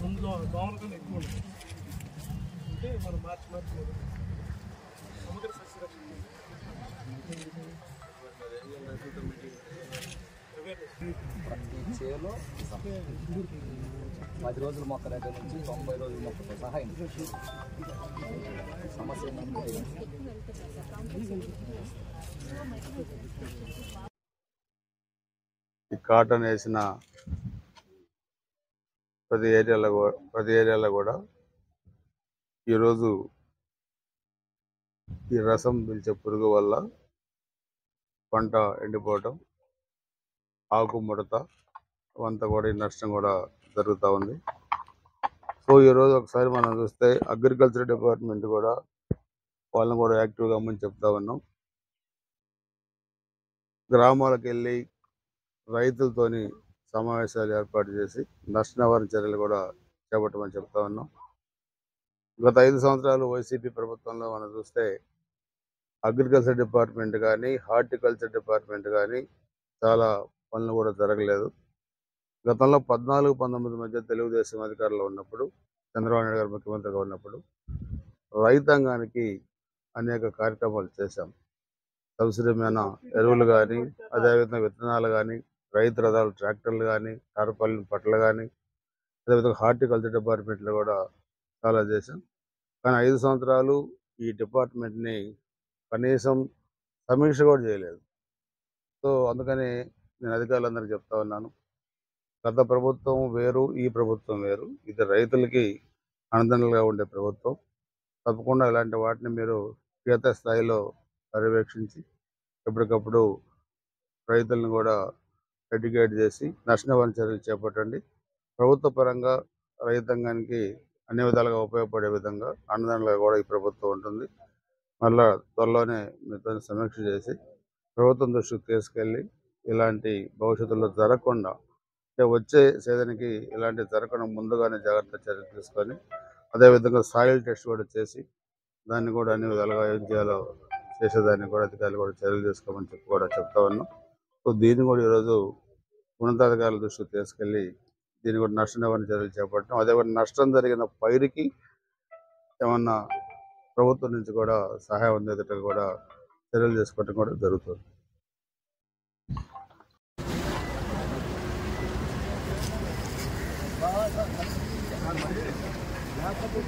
ముందు దోమల కన్నా ఎక్కువ ఉంటుంది అంటే మనం మార్చి సముద్ర సస్యరక్షణ చేలో 10 రోజుల మొక్క దగ్గర నుంచి 90 రోజుల మొక్కతో సహా సమస్య ఈ కాటన్ వేసిన ప్రతి ఏరియాలో కూడా ఈరోజు ఈ రసం పీల్చే పురుగు వల్ల పంట ఎండిపోవటం, ఆకు ముడత అంతా కూడా ఈ నష్టం కూడా జరుగుతూ ఉంది. సో ఈరోజు ఒకసారి మనం చూస్తే అగ్రికల్చర్ డిపార్ట్మెంట్ కూడా వాళ్ళని కూడా యాక్టివ్గా అమ్మని చెప్తా ఉన్నాం. గ్రామాలకు వెళ్ళి రైతులతోని సమావేశాలు ఏర్పాటు చేసి నష్ట నివారణ చర్యలు కూడా చేపట్టమని చెప్తా ఉన్నాం. గత 5 సంవత్సరాలు వైసీపీ ప్రభుత్వంలో మనం చూస్తే అగ్రికల్చర్ డిపార్ట్మెంట్ కానీ హార్టికల్చర్ డిపార్ట్మెంట్ కానీ చాలా పనులు కూడా జరగలేదు. గతంలో 14-19 మధ్య తెలుగుదేశం అధికారంలో ఉన్నప్పుడు, చంద్రబాబు నాయుడు గారు ముఖ్యమంత్రిగా ఉన్నప్పుడు రైతాంగానికి అనేక కార్యక్రమాలు చేశాం. సబ్సిడీమైన ఎరువులు కానీ, అదేవిధంగా విత్తనాలు కానీ, రైతు రథాలు ట్రాక్టర్లు కానీ, టార్పాలిన్ పట్టలు కానీ, అదేవిధంగా హార్టికల్చర్ డిపార్ట్మెంట్లో కూడా చాలా చేశాం. కానీ 5 సంవత్సరాలు ఈ డిపార్ట్మెంట్ని కనీసం సమీక్ష కూడా చేయలేదు. సో అందుకని నేను అధికారులందరికీ చెప్తా ఉన్నాను, గత ప్రభుత్వం వేరు, ఈ ప్రభుత్వం వేరు. ఇది రైతులకి అండదండలుగా ఉండే ప్రభుత్వం. తప్పకుండా ఇలాంటి వాటిని మీరు క్షేత్రస్థాయిలో పర్యవేక్షించి ఎప్పటికప్పుడు రైతులను కూడా ఎడ్యుకేట్ చేసి నష్ట నివారణ చర్యలు చేపట్టండి. ప్రభుత్వ పరంగా రైతాంగానికి అన్ని విధాలుగా ఉపయోగపడే విధంగా అండదండలుగా కూడా ఈ ప్రభుత్వం ఉంటుంది. మళ్ళా త్వరలోనే మీతో సమీక్ష చేసి ప్రభుత్వం దృష్టికి తీసుకెళ్ళి ఇలాంటి భవిష్యత్తులో జరగకుండా, వచ్చే సీజన్కి ఇలాంటి జరగకుండా ముందుగానే జాగ్రత్త చర్యలు తీసుకొని, అదేవిధంగా సాయిల్ టెస్ట్ కూడా చేసి దాన్ని కూడా అన్ని విధాలుగా ఏం చేయాలో చేసేదాన్ని కూడా అధికారులు కూడా చర్యలు తీసుకోమని చెప్పి కూడా చెప్తా ఉన్నాం. సో దీన్ని కూడా ఈరోజు ఉన్నతాధికారుల దృష్టికి తీసుకెళ్ళి దీన్ని కూడా నష్ట నివారణ చర్యలు చేపట్టడం, అదేవిధంగా నష్టం జరిగిన పైరుకి ఏమన్నా ప్రభుత్వం నుంచి కూడా సహాయం అందేటట్టు కూడా చర్యలు తీసుకోవడం కూడా జరుగుతుంది. పెట్టినా